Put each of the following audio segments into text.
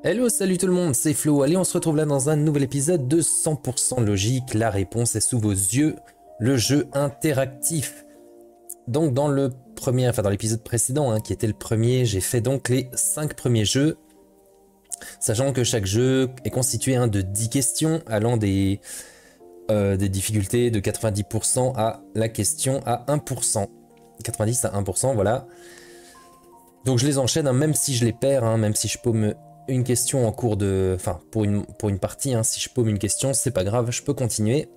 Hello, salut tout le monde, c'est Flo. Allez, on se retrouve là dans un nouvel épisode de 100% logique. La réponse est sous vos yeux, le jeu interactif. Donc dans le premier, enfin dans l'épisode précédent, qui était le premier, j'ai fait donc les 5 premiers jeux. Sachant que chaque jeu est constitué de 10 questions, allant des difficultés de 90% à la question à 1%. 90 à 1%, voilà. Donc je les enchaîne, même si je les perds, même si je paume une question en cours de... Enfin, pour une partie, si je paume une question, c'est pas grave, je peux continuer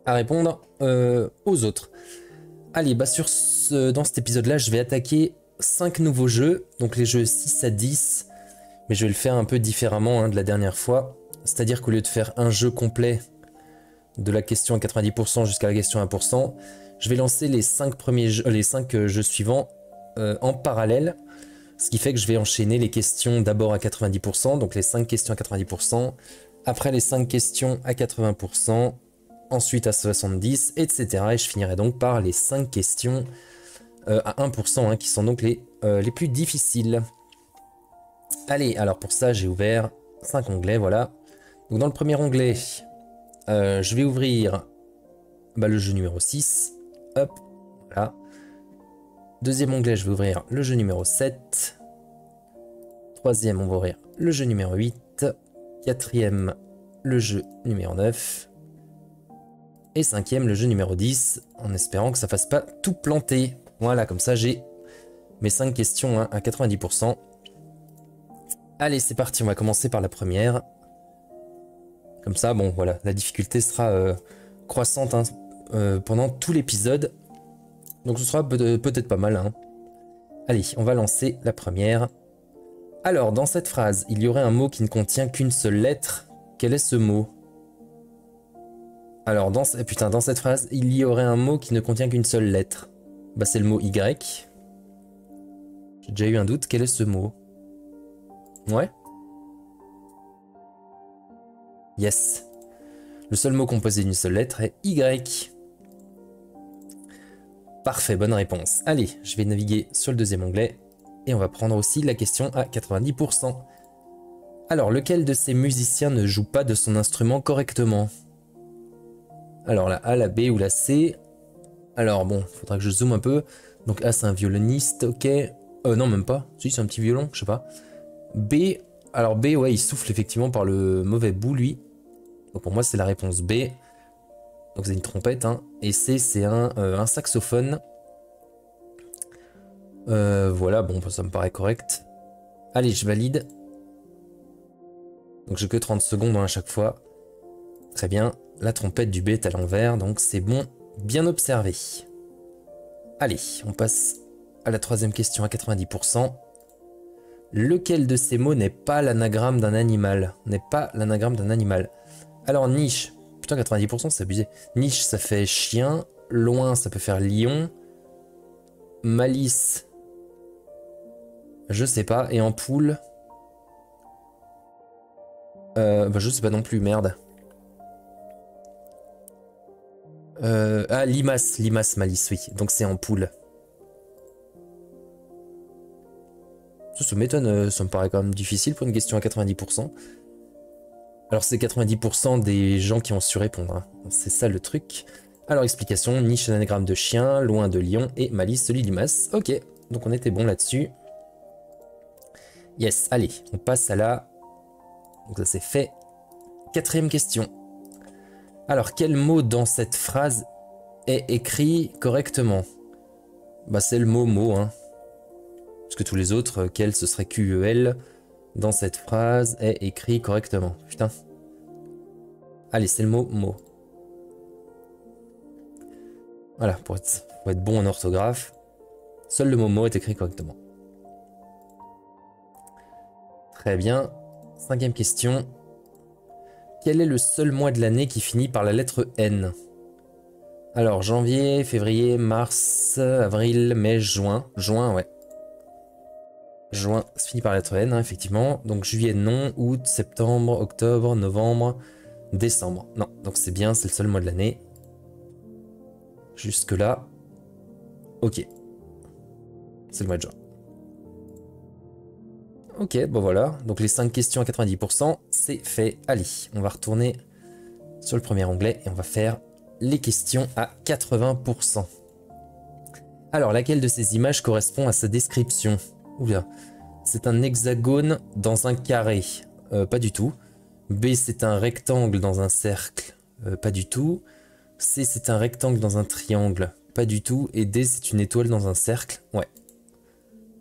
à répondre aux autres. Allez, dans cet épisode-là, je vais attaquer 5 nouveaux jeux, donc les jeux 6 à 10, mais je vais le faire un peu différemment de la dernière fois. C'est-à-dire qu'au lieu de faire un jeu complet de la question à 90% jusqu'à la question à 1%, je vais lancer les 5 jeux suivants en parallèle. Ce qui fait que je vais enchaîner les questions d'abord à 90%, donc les 5 questions à 90%, après les 5 questions à 80%, ensuite à 70%, etc. Et je finirai donc par les 5 questions à 1%, qui sont donc les plus difficiles. Allez, alors pour ça, j'ai ouvert 5 onglets, voilà. Donc dans le premier onglet, je vais ouvrir le jeu numéro 6. Hop, voilà. Deuxième onglet, je vais ouvrir le jeu numéro 7. Troisième, on va ouvrir le jeu numéro 8. Quatrième, le jeu numéro 9. Et cinquième, le jeu numéro 10, en espérant que ça fasse pas tout planter. Voilà, comme ça j'ai mes 5 questions à 90%. Allez, c'est parti, on va commencer par la première. Comme ça, bon, voilà, la difficulté sera croissante pendant tout l'épisode. Donc ce sera peut-être pas mal. Allez, on va lancer la première. Alors, dans cette phrase, il y aurait un mot qui ne contient qu'une seule lettre. Quel est ce mot? Alors, dans cette phrase, il y aurait un mot qui ne contient qu'une seule lettre. Bah, c'est le mot Y. J'ai déjà eu un doute. Quel est ce mot? Ouais. Yes. Le seul mot composé d'une seule lettre est Y. Parfait, bonne réponse. Allez, je vais naviguer sur le deuxième onglet. Et on va prendre aussi la question à 90%. Alors, lequel de ces musiciens ne joue pas de son instrument correctement? Alors, la A, la B ou la C? Alors, bon, faudra que je zoome un peu. Donc A, c'est un violoniste, ok. Non, même pas. Si, c'est un petit violon, je sais pas. B, alors B, ouais, il souffle effectivement par le mauvais bout, lui. Donc pour moi, c'est la réponse B. Donc c'est une trompette, Et C, c'est un saxophone. Voilà, bon, ça me paraît correct. Allez, je valide. Donc j'ai que 30 secondes à chaque fois. Très bien. La trompette du B est à l'envers, donc c'est bon. Bien observé. Allez, on passe à la troisième question à 90%. Lequel de ces mots n'est pas l'anagramme d'un animal? N'est pas l'anagramme d'un animal. Alors niche, putain 90% c'est abusé. Niche ça fait chien, loin ça peut faire lion, malice, je sais pas, et ampoule, je sais pas non plus, merde. Limace, malice, oui, donc c'est ampoule. Ça m'étonne, ça me paraît quand même difficile pour une question à 90%. Alors c'est 90% des gens qui ont su répondre, c'est ça le truc. Alors explication, niche un anagramme de chien, loin de lion et malice celui limace. Ok, donc on était bon là-dessus. Yes, allez, on passe à la... Donc ça c'est fait. Quatrième question. Alors quel mot dans cette phrase est écrit correctement? Bah c'est le mot, Parce que tous les autres, quel ce serait QEL dans cette phrase est écrit correctement. Putain. Allez, c'est le mot. Voilà, pour être bon en orthographe, seul le mot est écrit correctement. Très bien. Cinquième question. Quel est le seul mois de l'année qui finit par la lettre N? Alors, janvier, février, mars, avril, mai, juin. Juin, ouais. Juin, ça finit par la lettre N, effectivement. Donc, juillet, non. Août, septembre, octobre, novembre, décembre. Non, donc c'est bien, c'est le seul mois de l'année. Jusque-là. Ok. C'est le mois de juin. Ok, bon voilà. Donc les 5 questions à 90%, c'est fait. Allez, on va retourner sur le premier onglet et on va faire les questions à 80%. Alors, laquelle de ces images correspond à sa description? Oula, c'est un hexagone dans un carré. Pas du tout. B, c'est un rectangle dans un cercle. Pas du tout. C, c'est un rectangle dans un triangle. Pas du tout. Et D, c'est une étoile dans un cercle. Ouais.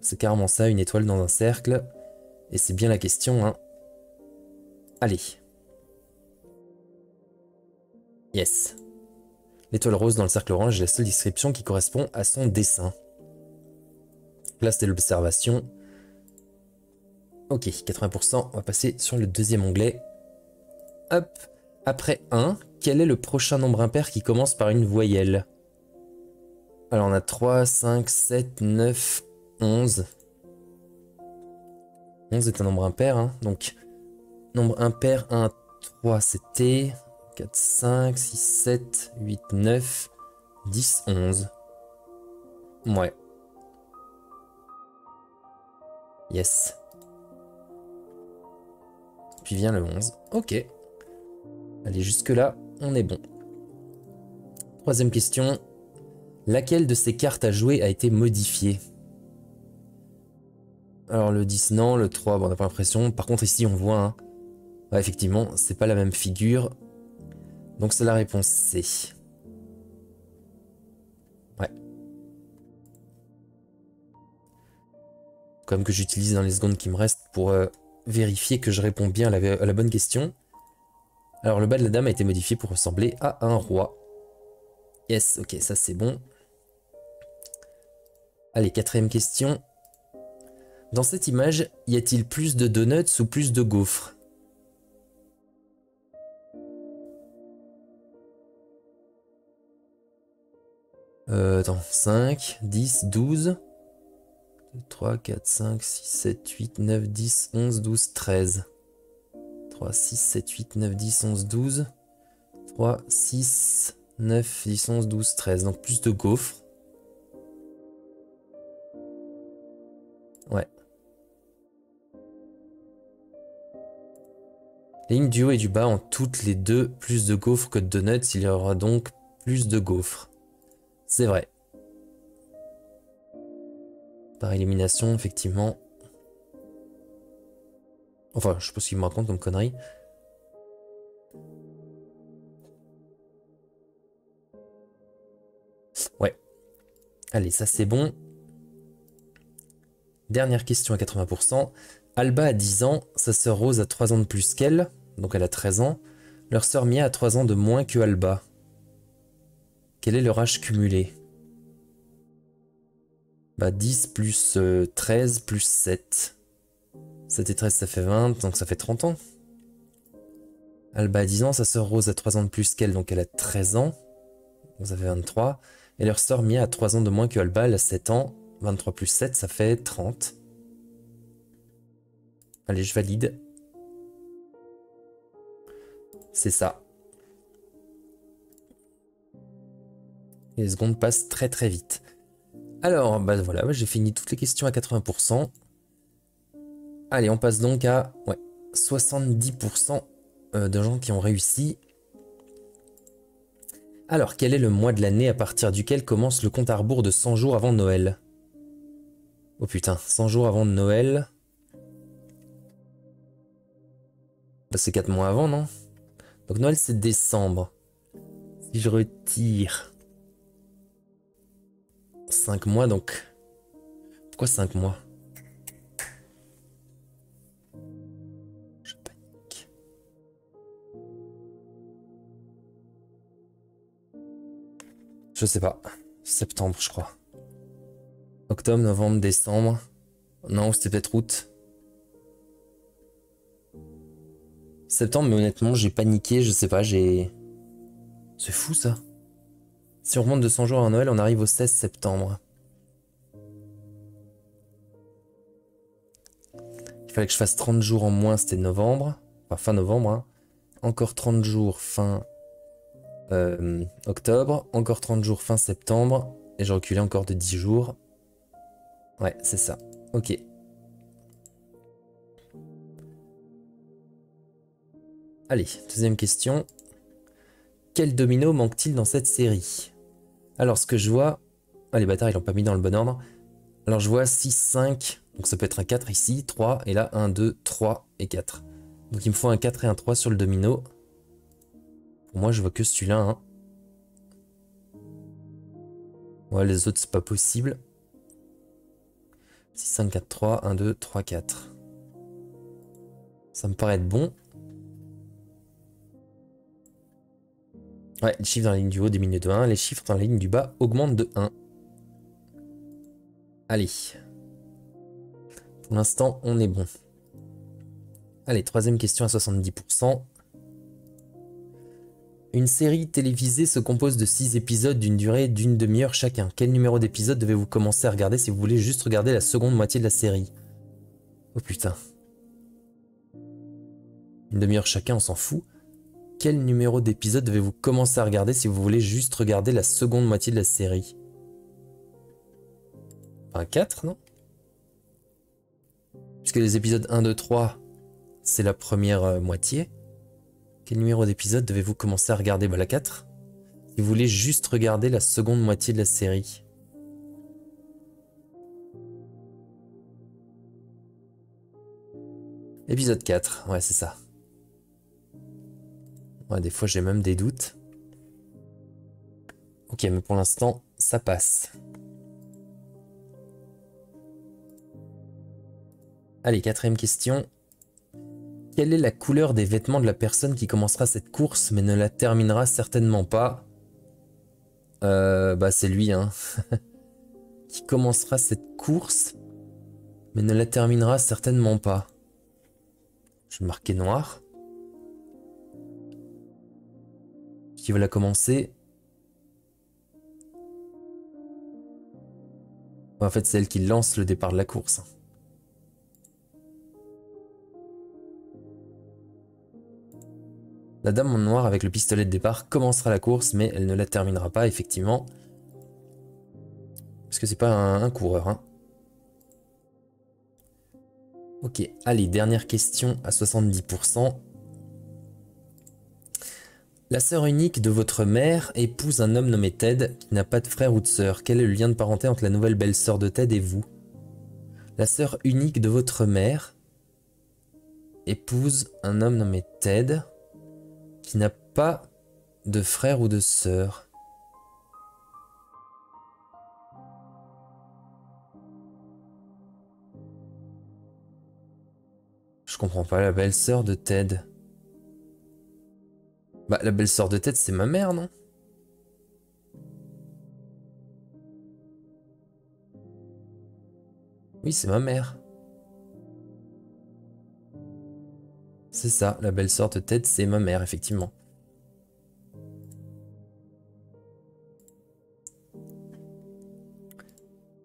C'est carrément ça, une étoile dans un cercle. Et c'est bien la question, hein. Allez. Yes. L'étoile rose dans le cercle orange est la seule description qui correspond à son dessin. Là, c'était l'observation. Ok, 80%. On va passer sur le deuxième onglet. Hop. Après 1, quel est le prochain nombre impair qui commence par une voyelle? Alors, on a 3, 5, 7, 9, 11. 11 est un nombre impair, hein. Donc, nombre impair 1, 3, c'était 4, 5, 6, 7, 8, 9, 10, 11. Ouais. Yes. Puis vient le 11. Ok. Allez, jusque-là, on est bon. Troisième question. Laquelle de ces cartes à jouer a été modifiée? Alors, le 10, non. Le 3, bon, on n'a pas l'impression. Par contre, ici, on voit, hein. Ouais, effectivement, c'est pas la même figure. Donc, c'est la réponse C. Ouais. Comme que j'utilise dans les secondes qui me restent pour vérifier que je réponds bien à la bonne question. Alors, le bas de la dame a été modifié pour ressembler à un roi. Yes, ok, ça c'est bon. Allez, quatrième question. Dans cette image, y a-t-il plus de donuts ou plus de gaufres? Attends, 5, 10, 12, 3, 4, 5, 6, 7, 8, 9, 10, 11, 12, 13. 3, 6, 7, 8, 9, 10, 11, 12. 3, 6, 9, 10, 11, 12, 13. Donc plus de gaufres. Ouais. Les lignes du haut et du bas ont toutes les deux plus de gaufres que de donuts. Il y aura donc plus de gaufres. C'est vrai. Par élimination, effectivement. Enfin, je sais pas ce qu'il me raconte comme connerie. Ouais. Allez, ça c'est bon. Dernière question à 80%. Alba a 10 ans, sa sœur Rose a 3 ans de plus qu'elle, donc elle a 13 ans. Leur sœur Mia a 3 ans de moins que Alba. Quel est leur âge cumulé? Bah 10 plus 13 plus 7. 7 et 13 ça fait 20, donc ça fait 30 ans. Alba a 10 ans, sa sœur Rose a 3 ans de plus qu'elle, donc elle a 13 ans. Donc ça fait 23. Et leur sœur Mia a 3 ans de moins que Alba, elle a 7 ans. 23 plus 7, ça fait 30. Allez, je valide. C'est ça. Et les secondes passent très très vite. Alors, bah voilà, j'ai fini toutes les questions à 80%. Allez, on passe donc à 70% de gens qui ont réussi. Alors, quel est le mois de l'année à partir duquel commence le compte à rebours de 100 jours avant Noël? Oh putain, 100 jours avant Noël. Bah, c'est 4 mois avant, non? Donc Noël, c'est décembre. Si je retire 5 mois, donc... Pourquoi 5 mois? Je panique. Je sais pas. Septembre, je crois. Octobre, novembre, décembre. Non, c'était peut-être août. Septembre, mais honnêtement, j'ai paniqué, je sais pas, j'ai... C'est fou, ça. Si on remonte de 100 jours à Noël, on arrive au 16 septembre. Il fallait que je fasse 30 jours en moins, c'était novembre. Enfin, fin novembre, hein. Encore 30 jours fin octobre. Encore 30 jours fin septembre. Et j'ai reculé encore de 10 jours. Ouais, c'est ça. Ok. Allez, deuxième question. Quel domino manque-t-il dans cette série? Alors, ce que je vois... Ah, les bâtards, ils l'ont pas mis dans le bon ordre. Alors, je vois 6, 5. Donc, ça peut être un 4 ici, 3. Et là, 1, 2, 3 et 4. Donc, il me faut un 4 et un 3 sur le domino. Pour moi, je vois que celui-là. Hein. Ouais, les autres, c'est pas possible. 6, 5, 4, 3. 1, 2, 3, 4. Ça me paraît être bon. Ouais, les chiffres dans la ligne du haut diminuent de 1. Les chiffres dans la ligne du bas augmentent de 1. Allez. Pour l'instant, on est bon. Allez, troisième question à 70%. Une série télévisée se compose de 6 épisodes d'une durée d'une demi-heure chacun. Quel numéro d'épisode devez-vous commencer à regarder si vous voulez juste regarder la seconde moitié de la série? Oh putain. Une demi-heure chacun, on s'en fout. Quel numéro d'épisode devez-vous commencer à regarder si vous voulez juste regarder la seconde moitié de la série? Un 4, non? Puisque les épisodes 1, 2, 3, c'est la première moitié. Quel numéro d'épisode devez-vous commencer à regarder? Bah la 4. Si vous voulez juste regarder la seconde moitié de la série. Épisode 4, ouais c'est ça. Ouais, des fois j'ai même des doutes. Ok, mais pour l'instant, ça passe. Allez, quatrième question. Quelle est la couleur des vêtements de la personne qui commencera cette course mais ne la terminera certainement pas? Bah c'est lui, hein. Qui commencera cette course mais ne la terminera certainement pas. Je vais marquer noir. Qui va la commencer? En fait, c'est elle qui lance le départ de la course. La dame en noir avec le pistolet de départ commencera la course, mais elle ne la terminera pas, effectivement. Parce que c'est pas un coureur. Hein. Ok, allez, dernière question à 70%. La sœur unique de votre mère épouse un homme nommé Ted qui n'a pas de frère ou de sœur. Quel est le lien de parenté entre la nouvelle belle-sœur de Ted et vous? La sœur unique de votre mère épouse un homme nommé Ted qui n'a pas de frère ou de sœur. Je comprends pas, la belle-sœur de Ted. Bah, la belle-sœur de Ted, c'est ma mère, non? Oui, c'est ma mère. C'est ça, la belle-sœur de Ted, c'est ma mère, effectivement.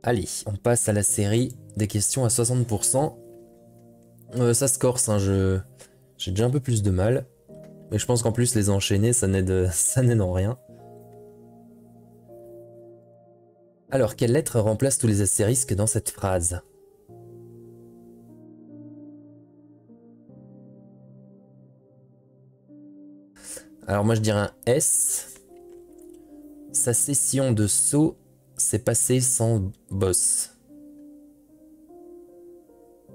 Allez, on passe à la série des questions à 60%. Ça se corse, hein, j'ai déjà un peu plus de mal. Mais je pense qu'en plus, les enchaîner, ça n'aide en rien. Alors, quelle lettre remplace tous les astérisques dans cette phrase? Alors moi, je dirais un S. Sa session de saut s'est passée sans boss.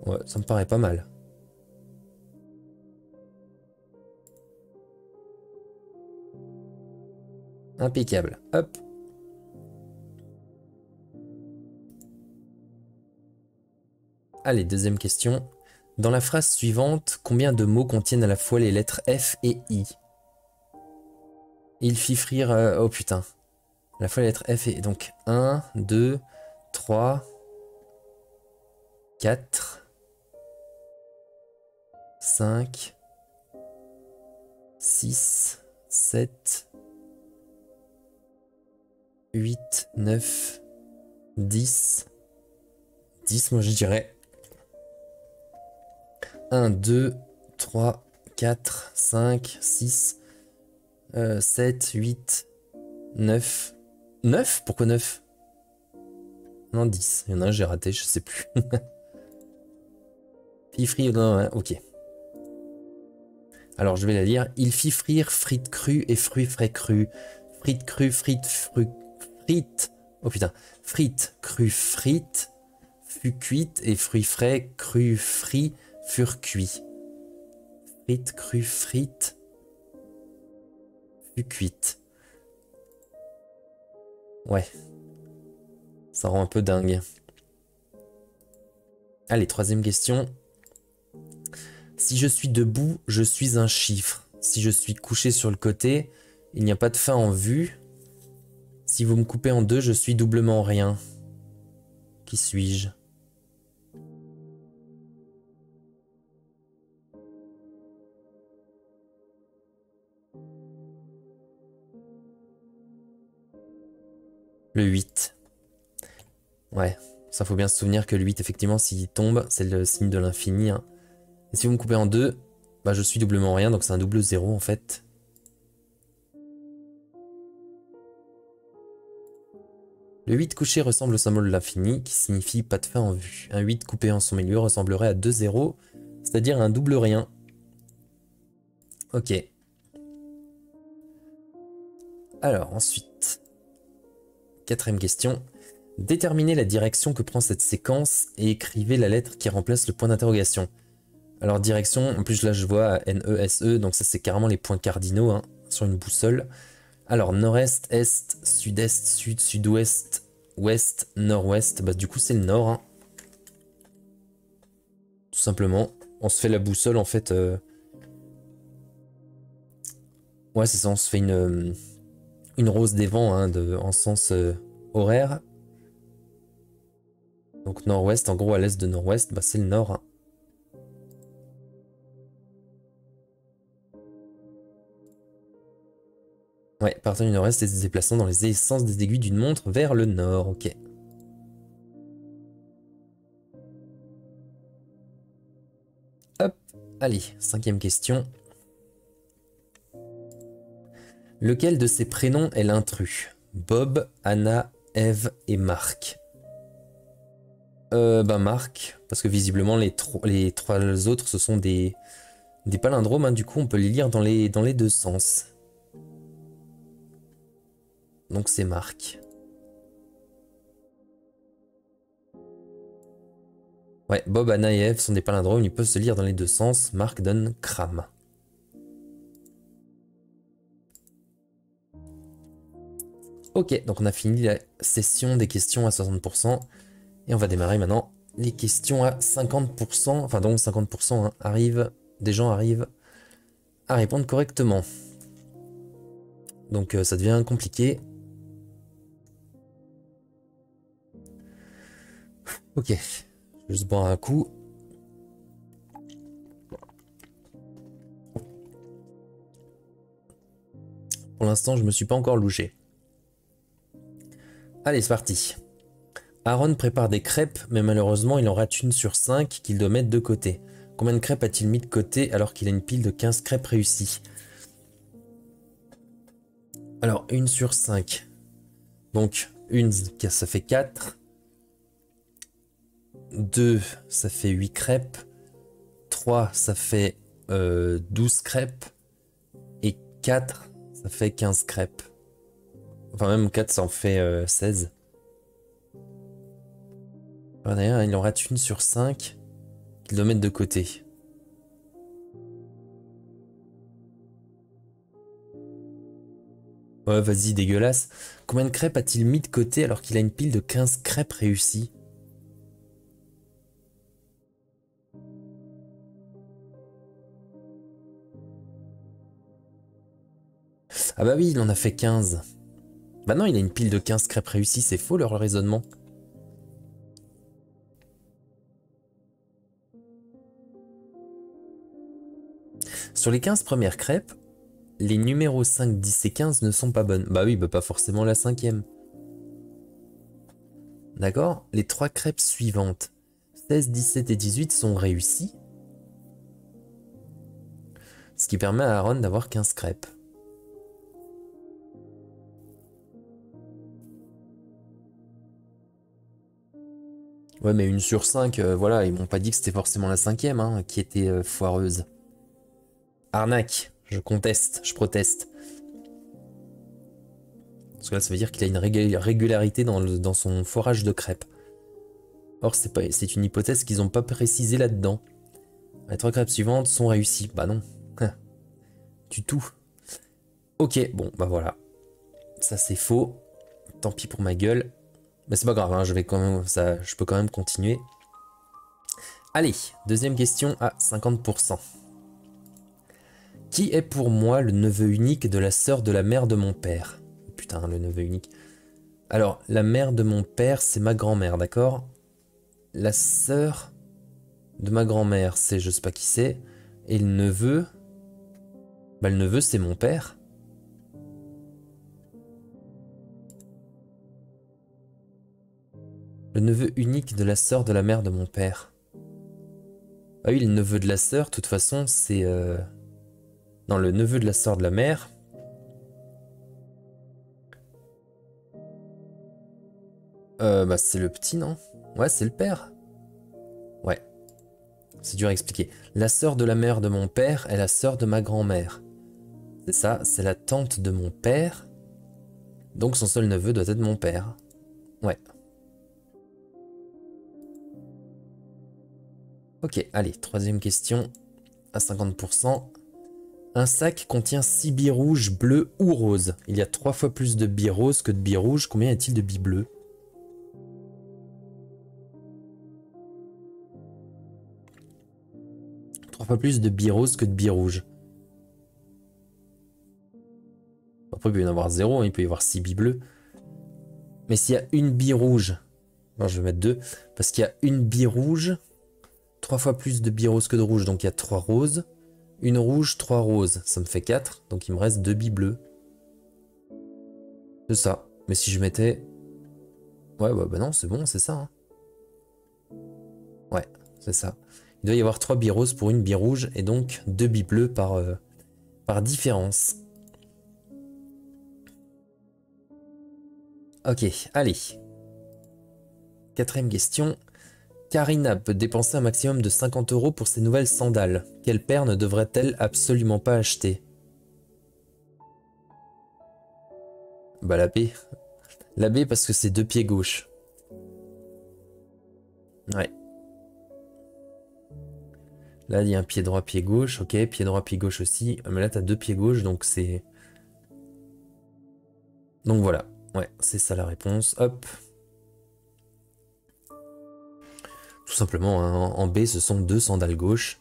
Ouais, ça me paraît pas mal. Impeccable. Hop. Allez, deuxième question. Dans la phrase suivante, combien de mots contiennent à la fois les lettres F et I? Il fit frire... oh putain. À la fois les lettres F et... Donc 1, 2, 3, 4, 5, 6, 7, 8, 9, 10. 10, moi je dirais. 1, 2, 3, 4, 5, 6, 7, 8, 9. 9? Pourquoi 9? Non, 10. Il y en a un, j'ai raté, je sais plus. Fifri, non, ouais, ok. Alors je vais la lire. Il fit frire frites crues et fruits frais crus. Frites crues, frites. Oh putain. Frites crues, frites fut cuite et fruits frais crus frits furent cuits. Frites crues, frites fut cuite. Ouais. Ça rend un peu dingue. Allez, troisième question. Si je suis debout, je suis un chiffre. Si je suis couché sur le côté, il n'y a pas de fin en vue. Si vous me coupez en deux, je suis doublement rien. Qui suis-je? Le 8. Ouais, ça faut bien se souvenir que le 8, effectivement, s'il tombe, c'est le signe de l'infini. Hein. Et si vous me coupez en deux, bah je suis doublement rien, donc c'est un double zéro en fait. Le 8 couché ressemble au symbole de l'infini, qui signifie pas de fin en vue. Un 8 coupé en son milieu ressemblerait à deux zéros, c'est-à-dire un double rien. Ok. Alors ensuite, quatrième question. Déterminez la direction que prend cette séquence et écrivez la lettre qui remplace le point d'interrogation. Alors direction, en plus là je vois N-E-S-E, donc ça c'est carrément les points cardinaux hein, sur une boussole. Alors nord-est, est, sud-est, sud, sud-ouest, ouest, nord-ouest, bah du coup c'est le nord. Hein. Tout simplement, on se fait la boussole en fait. Ouais c'est ça, on se fait une rose des vents hein, en sens horaire. Donc nord-ouest, en gros à l'est de nord-ouest, bah c'est le nord. Hein. Ouais, partant du nord-est et se déplaçant dans les essences des aiguilles d'une montre vers le nord, ok. Hop, allez, cinquième question. Lequel de ces prénoms est l'intrus? Bob, Anna, Eve et Marc. Bah Marc, parce que visiblement les trois autres ce sont des palindromes, hein, du coup on peut les lire dans les deux sens. Donc c'est Marc. Ouais, Bob, Anna et Eve sont des palindromes, ils peuvent se lire dans les deux sens. Marc donne crame. Ok, donc on a fini la session des questions à 60%. Et on va démarrer maintenant les questions à 50%. Enfin donc 50% hein, des gens arrivent à répondre correctement. Donc ça devient compliqué. Ok, je vais juste boire un coup. Pour l'instant, je me suis pas encore louché. Allez, c'est parti. Aaron prépare des crêpes, mais malheureusement, il en rate une sur 5 qu'il doit mettre de côté. Combien de crêpes a-t-il mis de côté alors qu'il a une pile de 15 crêpes réussies? Alors, 1 sur 5. Donc, 1, ça fait 4. 2, ça fait 8 crêpes. 3, ça fait 12 crêpes. Et 4, ça fait 15 crêpes. Enfin, même 4, ça en fait 16. D'ailleurs, il en rate une sur 5 qu'il doit mettre de côté. Ouais, vas-y, dégueulasse. Combien de crêpes a-t-il mis de côté alors qu'il a une pile de 15 crêpes réussies? Ah bah oui, il en a fait 15. Bah non, il a une pile de 15 crêpes réussies, c'est faux leur raisonnement. Sur les 15 premières crêpes, les numéros 5, 10 et 15 ne sont pas bonnes. Bah oui, bah pas forcément la cinquième. D'accord? Les 3 crêpes suivantes, 16, 17 et 18 sont réussies. Ce qui permet à Aaron d'avoir 15 crêpes. Ouais, mais 1 sur 5, voilà, ils m'ont pas dit que c'était forcément la cinquième hein, qui était foireuse. Arnaque. Je conteste, je proteste. Parce que là, ça veut dire qu'il a une régularité dans son forage de crêpes. Or, c'est une hypothèse qu'ils n'ont pas précisé là-dedans. Les 3 crêpes suivantes sont réussies. Bah non. Du tout. Ok, bon, bah voilà. Ça, c'est faux. Tant pis pour ma gueule. Mais c'est pas grave, hein, je peux quand même continuer. Allez, deuxième question à 50%. Qui est pour moi le neveu unique de la sœur de la mère de mon père? Putain, le neveu unique. Alors, la mère de mon père, c'est ma grand-mère, d'accord? La sœur de ma grand-mère, c'est je sais pas qui c'est. Et le neveu... Bah le neveu, c'est mon père. Le neveu unique de la sœur de la mère de mon père. Ah oui, le neveu de la sœur, de toute façon, c'est... Non, le neveu de la sœur de la mère... bah c'est le petit, non? Ouais, c'est le père. Ouais. C'est dur à expliquer. La sœur de la mère de mon père est la sœur de ma grand-mère. C'est ça, c'est la tante de mon père. Donc son seul neveu doit être mon père. Ouais. Ok, allez, troisième question à 50%. Un sac contient 6 billes rouges, bleues ou roses. Il y a 3 fois plus de billes roses que de billes rouges. Combien y a-t-il de billes bleues? 3 fois plus de billes roses que de billes rouges. Après, il peut y en avoir 0, il peut y avoir 6 billes bleues. Mais s'il y a une bille rouge... Non, je vais mettre 2. Parce qu'il y a une bille rouge, 3 fois plus de billes roses que de rouges. Donc il y a 3 roses. Une rouge, 3 roses. Ça me fait 4. Donc il me reste 2 billes bleues. C'est ça. Mais si je mettais... Ouais, bah non, c'est bon, c'est ça. Hein. Ouais, c'est ça. Il doit y avoir 3 billes roses pour une bille rouge. Et donc 2 billes bleues par différence. Ok, allez. Quatrième question. Karina peut dépenser un maximum de 50 € pour ses nouvelles sandales. Quelle paire ne devrait-elle absolument pas acheter? Bah la B. La B parce que c'est 2 pieds gauche. Ouais. Là il y a un pied droit, pied gauche. Ok, pied droit, pied gauche aussi. Mais là t'as 2 pieds gauche donc c'est... Donc voilà. Ouais, c'est ça la réponse. Hop. Tout simplement, hein, en B ce sont 2 sandales gauches.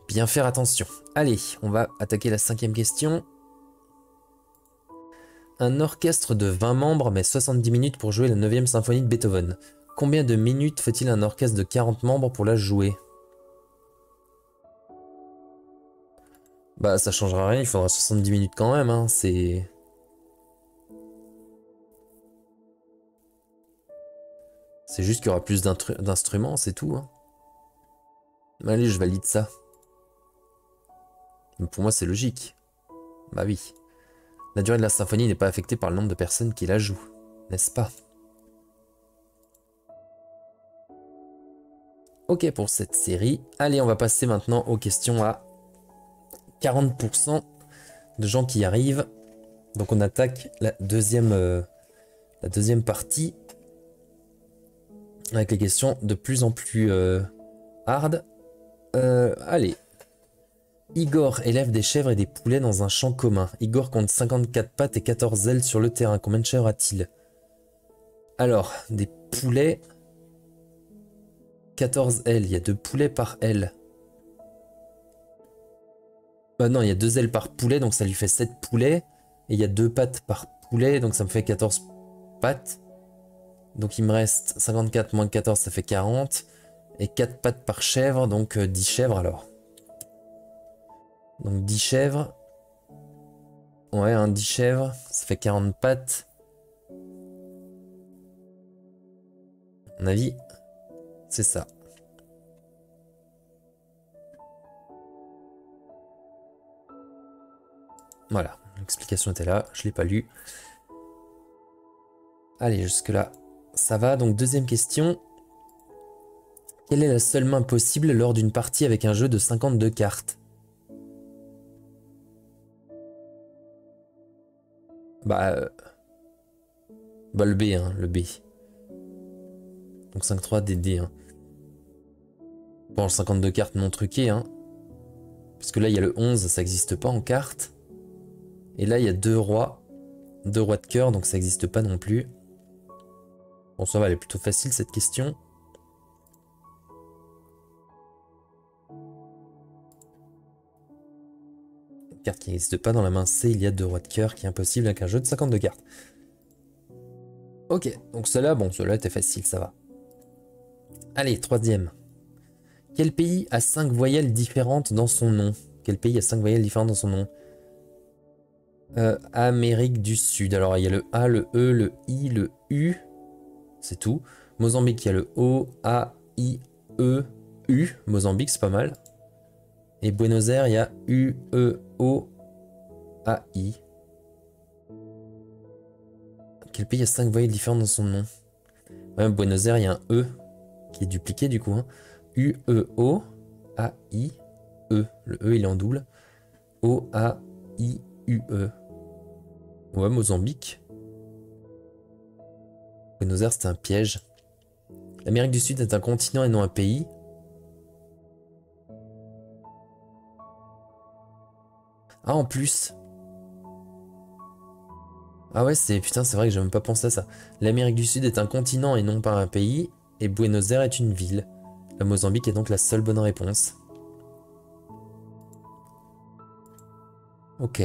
Bien faire attention. Allez, on va attaquer la 5e question. Un orchestre de 20 membres met 70 minutes pour jouer la 9e symphonie de Beethoven. Combien de minutes faut-il un orchestre de 40 membres pour la jouer? Bah ça changera rien, il faudra 70 minutes quand même, hein, c'est... C'est juste qu'il y aura plus d'instruments, c'est tout. Hein. Allez, je valide ça. Mais pour moi c'est logique. Bah oui. La durée de la symphonie n'est pas affectée par le nombre de personnes qui la jouent, n'est-ce pas? Ok pour cette série. Allez, on va passer maintenant aux questions à 40% de gens qui arrivent. Donc on attaque la deuxième partie. Avec les questions de plus en plus hard. Allez. Igor élève des chèvres et des poulets dans un champ commun. Igor compte 54 pattes et 14 ailes sur le terrain. Combien de chèvres a-t-il? Alors, des poulets... 14 ailes. Il y a 2 poulets par aile. Non, il y a 2 ailes par poulet, donc ça lui fait 7 poulets. Et il y a 2 pattes par poulet, donc ça me fait 14 pattes. Donc il me reste 54 moins 14, ça fait 40. Et 4 pattes par chèvre, donc 10 chèvres alors. Donc 10 chèvres. Ouais, 10 chèvres, ça fait 40 pattes. À mon avis, c'est ça. Voilà, l'explication était là, je l'ai pas lu. Allez, jusque là, ça va. Donc deuxième question. Quelle est la seule main possible lors d'une partie avec un jeu de 52 cartes? Bah, bah le B, hein, le B. Donc 5-3 DD. Hein. Bon, le 52 cartes non truquées. Hein. Parce que là, il y a le 11, ça n'existe pas en cartes. Et là, il y a 2 rois. 2 rois de cœur, donc ça n'existe pas non plus. Bon, ça va, elle est plutôt facile cette question. Une carte qui n'existe pas dans la main C, il y a 2 rois de cœur qui est impossible avec un jeu de 52 cartes. Ok, donc cela, bon, cela était facile, ça va. Allez, troisième. Quel pays a 5 voyelles différentes dans son nom? Quel pays a 5 voyelles différentes dans son nom? Amérique du Sud. Alors, il y a le A, le E, le I, le U. C'est tout. Mozambique, il y a le O, A, I, E, U. Mozambique, c'est pas mal. Et Buenos Aires, il y a U, E, O, A, I. Quel pays a 5 voyelles différentes dans son nom? Ouais, Buenos Aires, il y a un E qui est dupliqué du coup. Hein. U, E, O, A, I, E. Le E, il est en double. O, A, I, U, E. Ouais, Mozambique. Buenos Aires, c'était un piège. L'Amérique du Sud est un continent et non un pays. Ah, en plus. Ah ouais, putain, c'est vrai que j'ai même pas pensé à ça. L'Amérique du Sud est un continent et non pas un pays. Et Buenos Aires est une ville. Le Mozambique est donc la seule bonne réponse. Ok.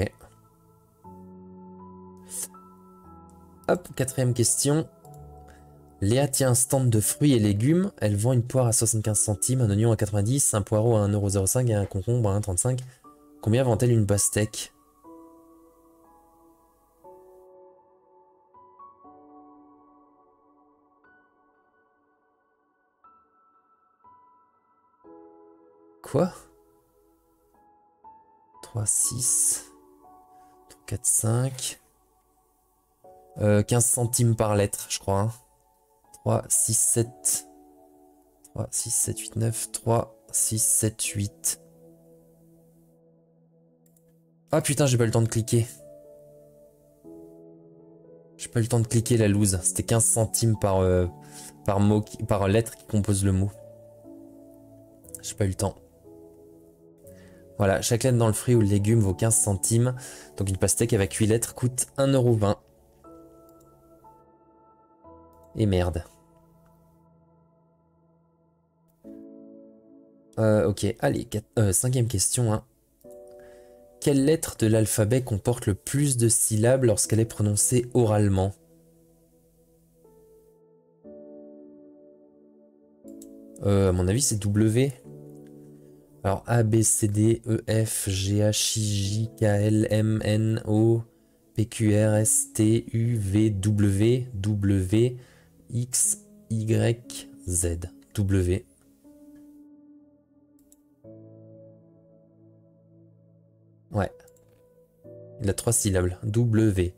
Hop, quatrième question. Léa tient un stand de fruits et légumes. Elle vend une poire à 75 centimes, un oignon à 90, un poireau à 1,05€ et un concombre à 1,35€. Combien vend-elle une pastèque? Quoi? 3, 6, 4, 5. 15 centimes par lettre, je crois. Hein. 3, 6, 7. 3, 6, 7, 8, 9. 3, 6, 7, 8. Ah putain, j'ai pas eu le temps de cliquer. J'ai pas eu le temps de cliquer la loose. C'était 15 centimes par mot, par lettre qui compose le mot. J'ai pas eu le temps. Voilà, chaque lettre dans le fruit ou le légume vaut 15 centimes. Donc une pastèque avec 8 lettres coûte 1,20 €. Et merde. Ok, allez, cinquième question. Hein. Quelle lettre de l'alphabet comporte le plus de syllabes lorsqu'elle est prononcée oralement? À mon avis, c'est W. Alors A, B, C, D, E, F, G, H, I, J, K, L, M, N, O, P, Q, R, S, T, U, V, W, W, X, Y, Z. W. Ouais. Il a 3 syllabes. W.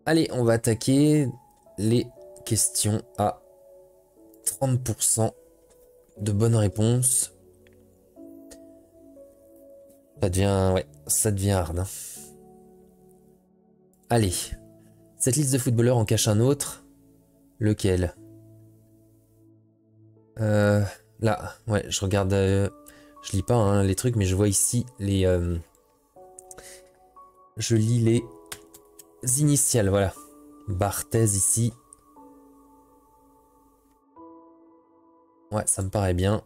Allez, on va attaquer les questions à 30% de bonnes réponses. Ça devient, ouais, ça devient hard. Hein. Allez, cette liste de footballeurs en cache un autre. Lequel? Là, ouais, je regarde, je lis pas hein, les trucs, mais je vois ici les, je lis les initiales, voilà. Barthez ici. Ouais, ça me paraît bien.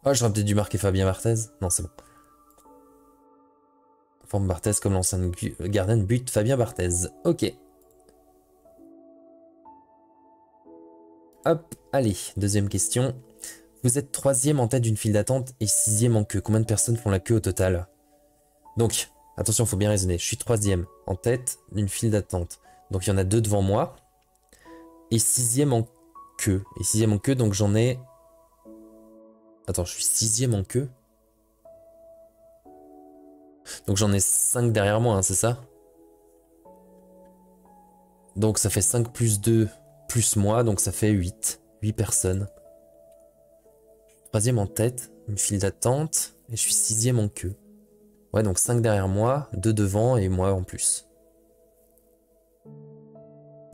Oh, j'aurais peut-être dû marquer Fabien Barthez. Non, c'est bon. Forme Barthez comme l'ancien gardien de but Fabien Barthez. Ok. Hop, allez, deuxième question. Vous êtes troisième en tête d'une file d'attente et sixième en queue. Combien de personnes font la queue au total? Donc, attention, il faut bien raisonner. Je suis troisième en tête d'une file d'attente. Donc il y en a deux devant moi. Et sixième en queue. Et sixième en queue, donc j'en ai... Attends, je suis sixième en queue? Donc j'en ai 5 derrière moi, hein, c'est ça? Donc ça fait 5 plus 2. plus moi, donc ça fait 8. 8 personnes. Troisième en tête, une file d'attente, et je suis sixième en queue. Ouais, donc 5 derrière moi, 2 devant et moi en plus.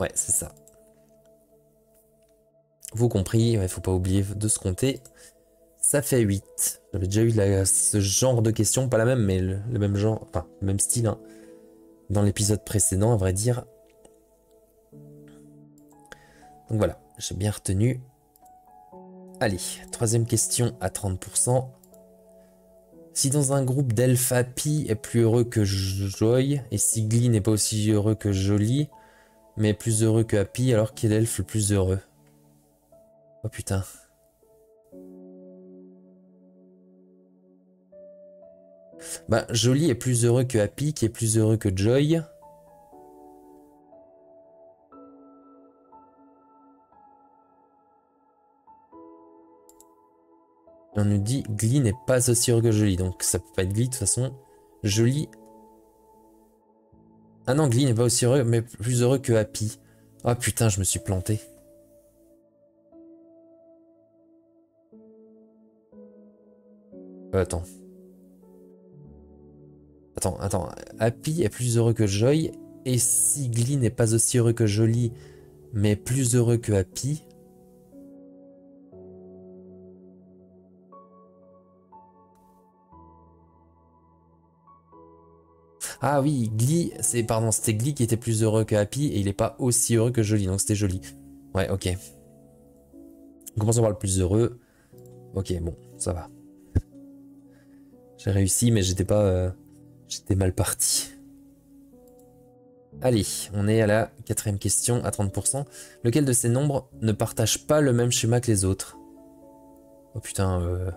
Ouais, c'est ça. Vous compris, il faut pas oublier de se compter. Ça fait 8. J'avais déjà eu ce genre de questions, pas la même, mais le même genre, enfin, le même style, hein, dans l'épisode précédent, à vrai dire. Donc voilà, j'ai bien retenu. Allez, troisième question à 30%. Si dans un groupe d'elfes Happy est plus heureux que Joy, et si Glee n'est pas aussi heureux que Jolie, mais plus heureux que Happy, alors quel elfe le plus heureux? Oh putain. Bah, Jolie est plus heureux que Happy, qui est plus heureux que Joy. On nous dit Glee n'est pas aussi heureux que Jolie, donc ça peut pas être Glee de toute façon. Jolie. Ah non, Glee n'est pas aussi heureux, mais plus heureux que Happy. Ah putain, je me suis planté. Attends. Attends. Happy est plus heureux que Joy, et si Glee n'est pas aussi heureux que Jolie, mais plus heureux que Happy. Ah oui, Glee, c'était Glee qui était plus heureux que Happy et il est pas aussi heureux que Jolie, donc c'était Jolie. Ouais, ok. On commence à voir le plus heureux. Ok, bon, ça va. J'ai réussi, mais j'étais pas, j'étais mal parti. Allez, on est à la quatrième question à 30%. Lequel de ces nombres ne partage pas le même schéma que les autres? Oh putain,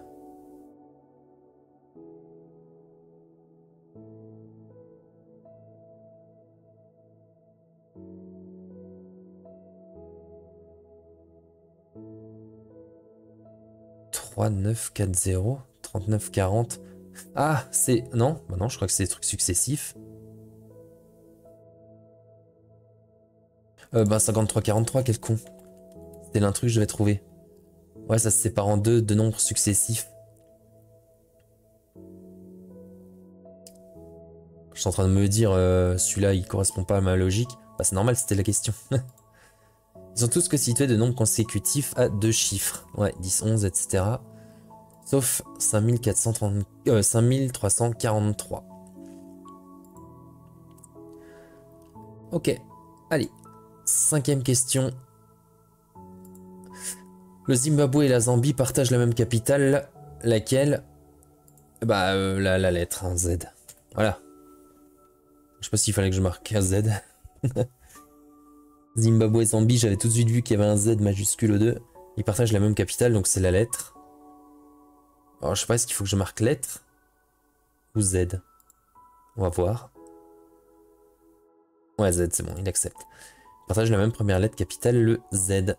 3, 9, 4, 0, 39, 40. Ah, c'est... Non, bah non, je crois que c'est des trucs successifs. Bah 53, 43, quel con. C'était l'intrus que je devais trouver. Ouais, ça se sépare en deux nombres successifs. Je suis en train de me dire, celui-là, il correspond pas à ma logique. Bah c'est normal, c'était la question. Ils sont tous constitués de nombres consécutifs à 2 chiffres. Ouais, 10, 11, etc. Sauf 5343. Ok, allez. Cinquième question. Le Zimbabwe et la Zambie partagent la même capitale. Laquelle? Bah, la lettre, hein, Z. Voilà. Je sais pas s'il fallait que je marque un Z. Zimbabwe et Zambie, j'avais tout de suite vu qu'il y avait un Z majuscule aux deux. Ils partagent la même capitale, donc c'est la lettre. Alors, je sais pas, est-ce qu'il faut que je marque lettre ou Z? On va voir. Ouais, Z, c'est bon, il accepte. Ils partagent la même première lettre capitale, le Z.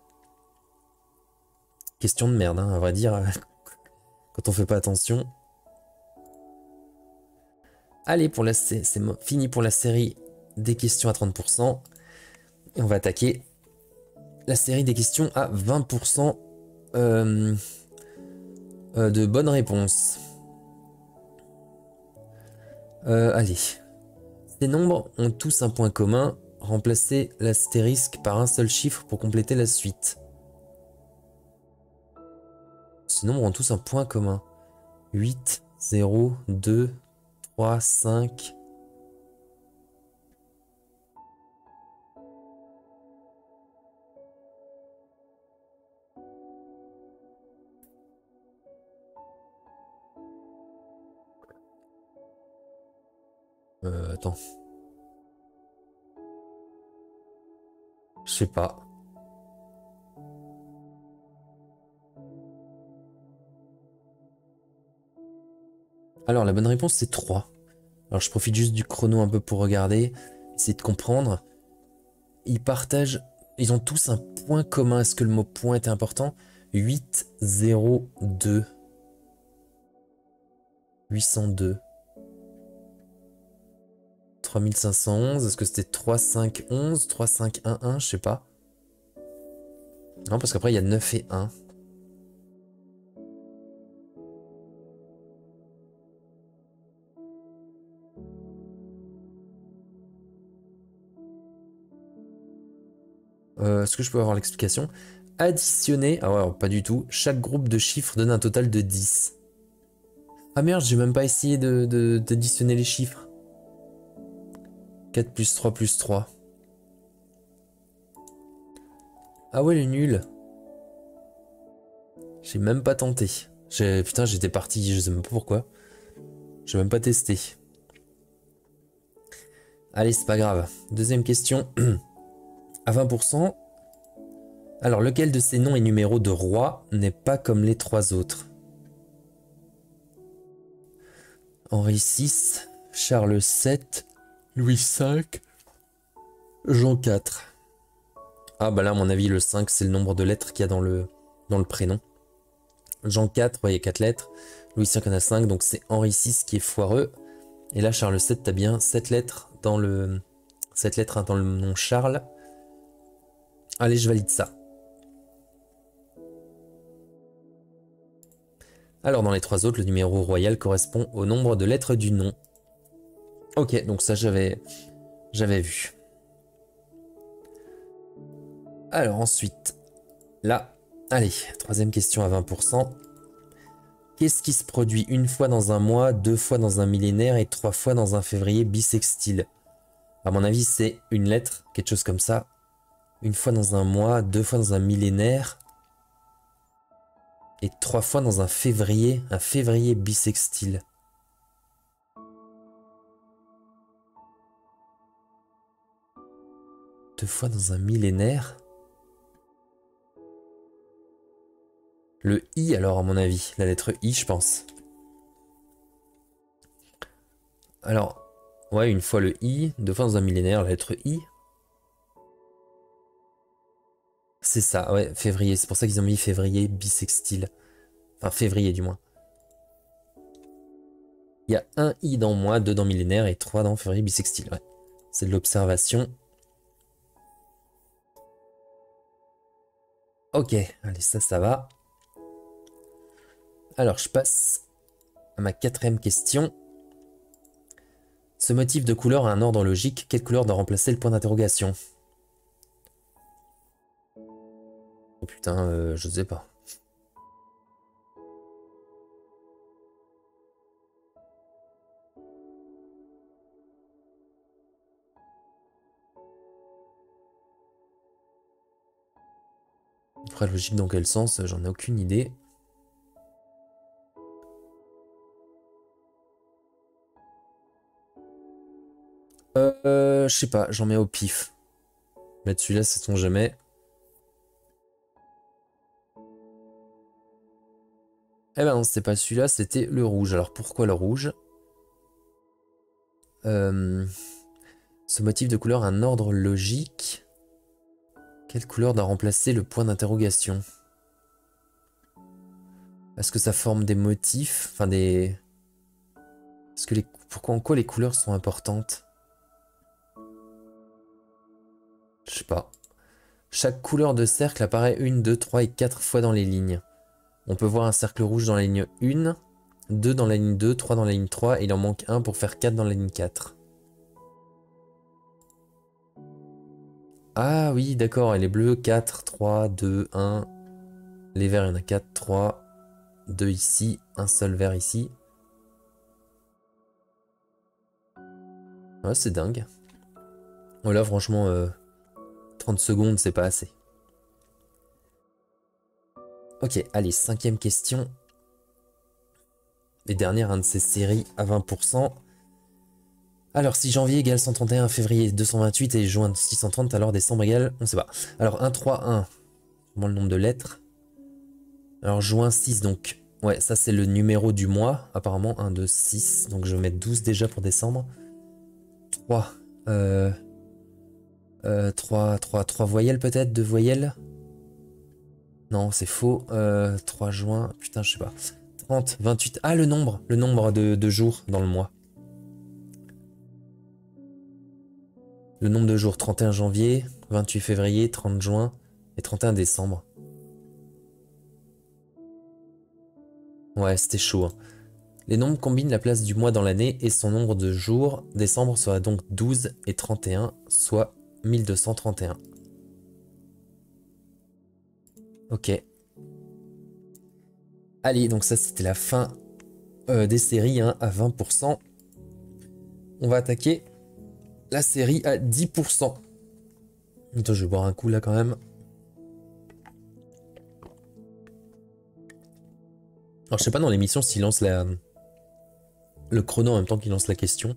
Question de merde, hein, à vrai dire, quand on fait pas attention. Allez, c'est fini pour la série des questions à 30%. Et on va attaquer la série des questions à 20% de bonnes réponses. Allez. Ces nombres ont tous un point commun. Remplacez l'astérisque par un seul chiffre pour compléter la suite. Ces nombres ont tous un point commun. 8, 0, 2, 3, 5... attends. Je sais pas. Alors, la bonne réponse, c'est 3. Alors, je profite juste du chrono un peu pour regarder, essayer de comprendre. Ils partagent... Ils ont tous un point commun. Est-ce que le mot point était important? 8, 0, 2. 802. 3511. Est-ce que c'était 3511, 3511? Je sais pas. Non, parce qu'après, il y a 9 et 1. Est-ce que je peux avoir l'explication? Additionner, ah ouais, pas du tout, chaque groupe de chiffres donne un total de 10. Ah merde, j'ai même pas essayé d'additionner les chiffres. 4 plus 3 plus 3. Ah ouais, le nul. J'ai même pas tenté. Putain, j'étais parti, je sais même pas pourquoi. J'ai même pas testé. Allez, c'est pas grave. Deuxième question. À 20%. Alors, lequel de ces noms et numéros de roi n'est pas comme les trois autres? Henri VI, Charles VII, Louis V, Jean IV. Ah bah là, à mon avis, le 5, c'est le nombre de lettres qu'il y a dans le prénom. Jean IV, ouais, il y a 4 lettres. Louis V, il y en a 5, donc c'est Henri VI qui est foireux. Et là, Charles VII, t'as bien 7 lettres dans le... 7 lettres dans le nom Charles. Allez, je valide ça. Alors, dans les trois autres, le numéro royal correspond au nombre de lettres du nom. Ok, donc ça, j'avais vu. Alors, ensuite, là, allez, troisième question à 20%. Qu'est-ce qui se produit une fois dans un mois, 2 fois dans un millénaire et 3 fois dans un février bissextile? À mon avis, c'est une lettre, quelque chose comme ça. Une fois dans un mois, 2 fois dans un millénaire et 3 fois dans un février bissextile. Deux fois dans un millénaire. Le I alors à mon avis, la lettre I je pense. Alors, ouais, une fois le I, 2 fois dans un millénaire, la lettre I. C'est ça, ouais, février, c'est pour ça qu'ils ont mis février bissextile. Enfin, février du moins. Il y a un I dans mois, 2 dans millénaire et 3 dans février bissextile, ouais. C'est de l'observation. Ok, allez, ça va. Alors, je passe à ma quatrième question. Ce motif de couleur a un ordre logique. Quelle couleur doit remplacer le point d'interrogation? Oh putain, je sais pas. Après, logique dans quel sens? J'en ai aucune idée. Je sais pas, j'en mets au pif. Mettre celui-là, sait-on jamais. Eh ben non, c'était pas celui-là, c'était le rouge. Alors pourquoi le rouge? Ce motif de couleur a un ordre logique. Quelle couleur doit remplacer le point d'interrogation? Est-ce que ça forme des motifs? Enfin des... Est-ce que les... Pourquoi, en quoi les couleurs sont importantes? Je sais pas. Chaque couleur de cercle apparaît 1, 2, 3 et 4 fois dans les lignes. On peut voir un cercle rouge dans la ligne 1, 2 dans la ligne 2, 3 dans la ligne 3 et il en manque un pour faire 4 dans la ligne 4. Ah oui, d'accord, et les bleus, 4, 3, 2, 1. Les verts, il y en a 4, 3, 2 ici, un seul vert ici. Ouais, c'est dingue. Oh là, franchement, 30 secondes, c'est pas assez. Ok, allez, cinquième question. Et dernière, un de ces séries à 20%. Alors, si janvier égale 131, février 228 et juin 630, alors décembre égale, on sait pas. Alors, 1, 3, 1, vraiment le nombre de lettres. Alors, juin 6, donc, ouais, ça c'est le numéro du mois, apparemment, 1, 2, 6, donc je vais mettre 12 déjà pour décembre. 3, 3 voyelles peut-être, 2 voyelles. Non, c'est faux. 3 juin, putain, je sais pas. 30, 28. Ah, le nombre de jours dans le mois. Le nombre de jours, 31 janvier, 28 février, 30 juin et 31 décembre. Ouais, c'était chaud, hein. Les nombres combinent la place du mois dans l'année et son nombre de jours. Décembre sera donc 12 et 31, soit 1231. Ok. Allez, donc ça c'était la fin des séries, hein, à 20%. On va attaquer la série à 10%. Attends, je vais boire un coup là quand même. Alors je sais pas dans l'émission s'il lance le chrono en même temps qu'il lance la question.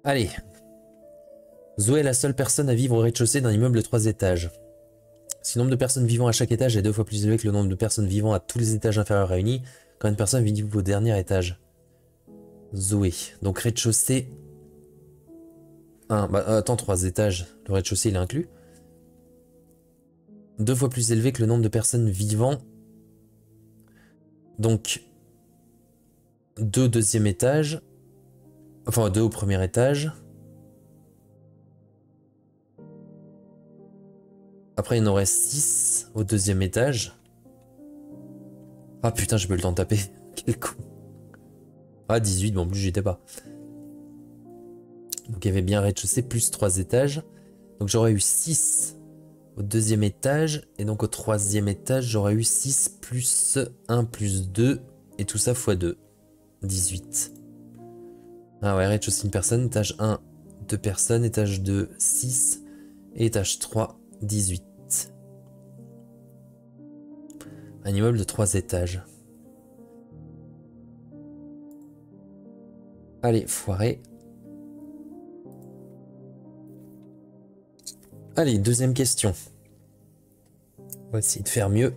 Allez. Zoé est la seule personne à vivre au rez-de-chaussée d'un immeuble de 3 étages. Si le nombre de personnes vivant à chaque étage est 2 fois plus élevé que le nombre de personnes vivant à tous les étages inférieurs réunis, combien de personnes vivent au dernier étage? Zoé. Donc rez-de-chaussée. 1. Bah, attends, 3 étages. Le rez-de-chaussée il est inclus. 2 fois plus élevé que le nombre de personnes vivant. Donc 2 au deuxième étage. Enfin 2 au premier étage. Après il y en aurait 6 au deuxième étage. Ah putain, j'ai pas eu le temps de taper. Quel con. Ah 18, bon en plus j'y étais pas. Donc il y avait bien rez-de-chaussée plus 3 étages. Donc j'aurais eu 6 au deuxième étage. Et donc au troisième étage, j'aurais eu 6 plus 1 plus 2. Et tout ça x 2. 18. Ah ouais, rez-de-chaussée une personne. Étage 1, 2 personnes. Étage 2, 6. Et étage 3, 18. Un immeuble de 3 étages. Allez, foiré. Allez, deuxième question. On va essayer de faire mieux.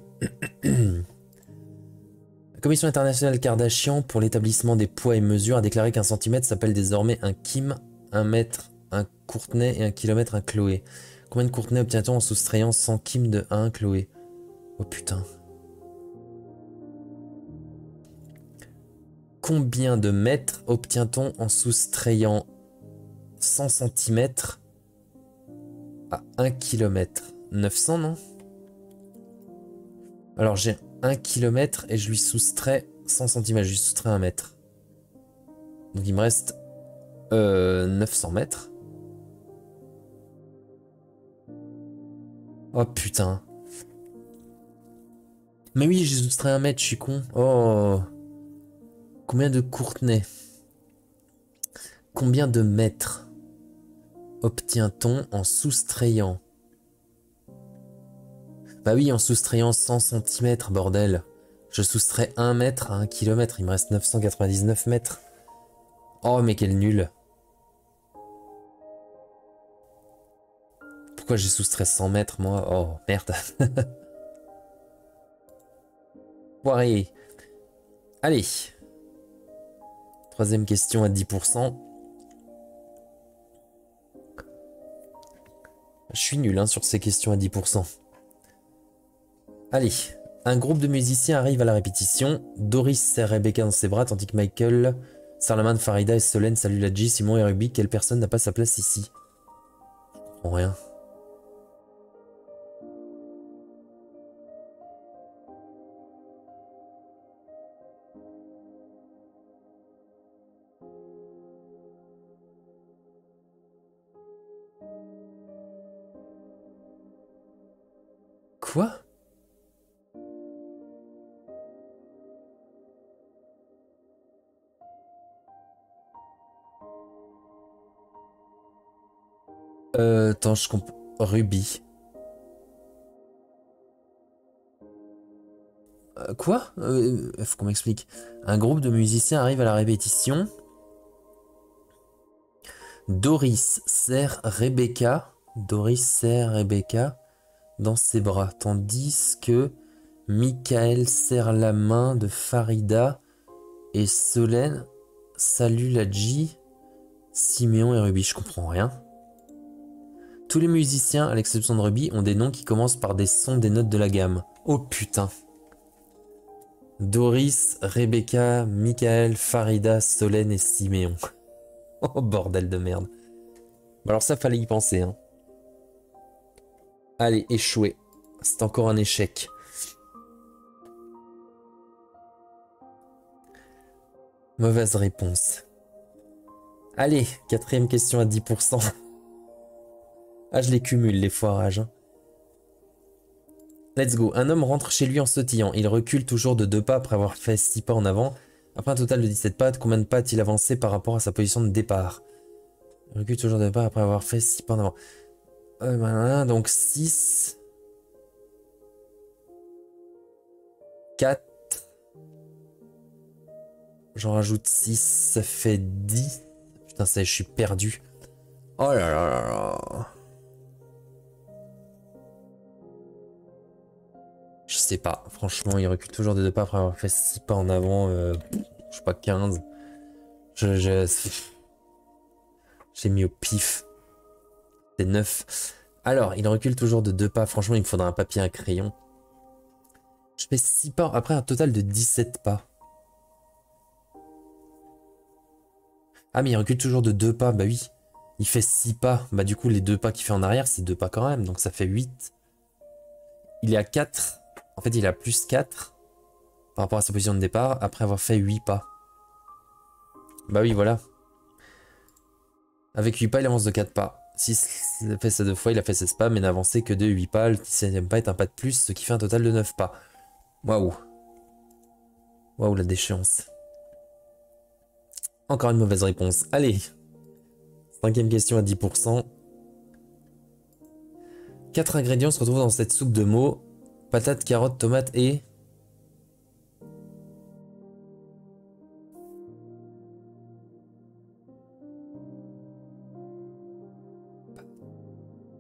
La Commission internationale Kardashian pour l'établissement des poids et mesures a déclaré qu'un centimètre s'appelle désormais un Kim, un mètre un Courtenay et un kilomètre un Chloé. Combien de Courtenay obtient-on en soustrayant 100 Kim de 1 Chloé? Oh putain. Combien de mètres obtient-on en soustrayant 100 cm à 1 km? 900, non? Alors j'ai 1 km et je lui soustrais 100 cm, je lui soustrais 1 mètre. Donc il me reste 900 mètres. Oh putain. Mais oui, j'ai soustrait 1 mètre, je suis con. Oh. Combien de Courtenay? Combien de mètres obtient-on en soustrayant? Bah oui, en soustrayant 100 cm, bordel. Je soustrais 1 mètre à 1 km, il me reste 999 mètres. Oh, mais quel nul. Pourquoi j'ai soustrait 100 mètres, moi? Oh, merde. Poiré. Allez. Troisième question à 10%. Je suis nul hein, sur ces questions à 10%. Allez. Un groupe de musiciens arrive à la répétition. Doris serre Rebecca dans ses bras, tandis que Michael, Sarleman, Farida et Solène saluent Ladji, Simon et Ruby. Quelle personne n'a pas sa place ici? Je comprends rien. Quoi? Attends, je comprends. Ruby. Quoi? Faut qu'on m'explique. Un groupe de musiciens arrive à la répétition. Doris serre Rebecca. Doris serre Rebecca dans ses bras. Tandis que Michael serre la main de Farida et Solène salue Ladji, Siméon et Ruby. Je comprends rien. Tous les musiciens, à l'exception de Ruby, ont des noms qui commencent par des sons des notes de la gamme. Oh putain. Doris, Rebecca, Michael, Farida, Solène et Siméon. Oh bordel de merde. Bah alors ça fallait y penser hein. Allez, échoué. C'est encore un échec. Mauvaise réponse. Allez, quatrième question à 10%. Ah, je les cumule, les foirages. Hein. Let's go. Un homme rentre chez lui en sautillant. Il recule toujours de 2 pas après avoir fait 6 pas en avant. Après un total de 17 pas, combien de pas a-t-il avancé par rapport à sa position de départ? Il recule toujours de 2 pas après avoir fait 6 pas en avant. Voilà, donc 6... 4... J'en rajoute 6, ça fait 10. Putain, ça y est, je suis perdu. Oh là là là là. Je sais pas, franchement, il recule toujours de 2 pas après avoir fait 6 pas en avant, je sais pas, 15. J'ai mis au pif. C'est 9. Alors, il recule toujours de 2 pas, franchement, il me faudra un papier et un crayon. Je fais 6 pas, après un total de 17 pas. Ah, mais il recule toujours de 2 pas, bah oui. Il fait 6 pas, bah du coup, les 2 pas qu'il fait en arrière, c'est 2 pas quand même, donc ça fait 8. Il est à 4. En fait, il a plus 4 par rapport à sa position de départ après avoir fait 8 pas. Bah oui, voilà. Avec 8 pas, il avance de 4 pas. S'il a fait ça 2 fois, il a fait 16 pas, mais n'a avancé que de 8 pas. Le 17e pas est un pas de plus, ce qui fait un total de 9 pas. Waouh. Waouh, la déchéance. Encore une mauvaise réponse. Allez. Cinquième question à 10%. 4 ingrédients se retrouvent dans cette soupe de mots. Patates, carottes, tomates et...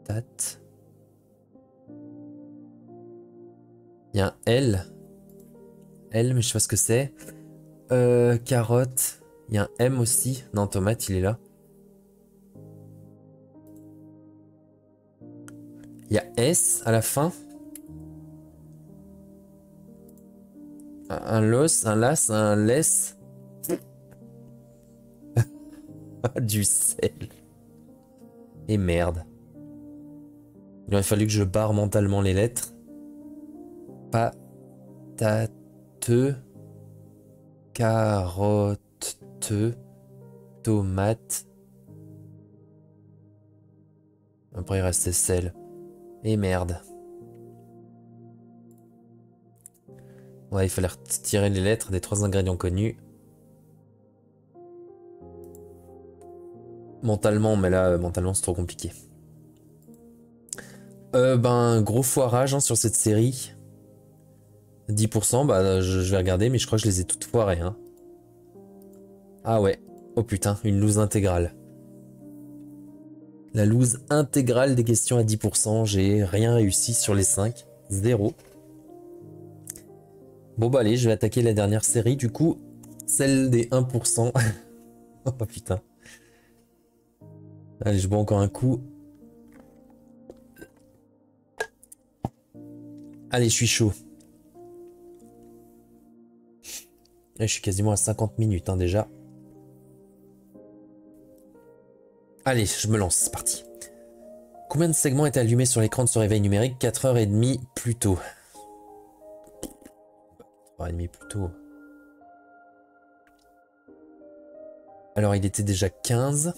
Patates. Il y a un L. L, mais je sais pas ce que c'est. Carotte. Il y a un M aussi. Non, tomate, il est là. Il y a S à la fin. Un los, un las, un laisse. Du sel. Et merde. Il aurait fallu que je barre mentalement les lettres. Patate. Carotte. Tomate. Après il restait sel. Et merde. Ouais, il fallait retirer les lettres des 3 ingrédients connus. Mentalement, mais là, mentalement, c'est trop compliqué. Ben, gros foirage hein, sur cette série. 10%, bah, je vais regarder, mais je crois que je les ai toutes foirées. Hein. Ah ouais. Oh putain, une loose intégrale. La loose intégrale des questions à 10%. J'ai rien réussi sur les 5. 0. Bon bah allez, je vais attaquer la dernière série, du coup. Celle des 1%. Oh putain. Allez, je bois encore un coup. Allez, je suis chaud. Là, je suis quasiment à 50 minutes hein, déjà. Allez, je me lance, c'est parti. Combien de segments est allumé sur l'écran de ce réveil numérique 4h30 plus tôt. 4h30 plus tôt. Alors, il était déjà 15.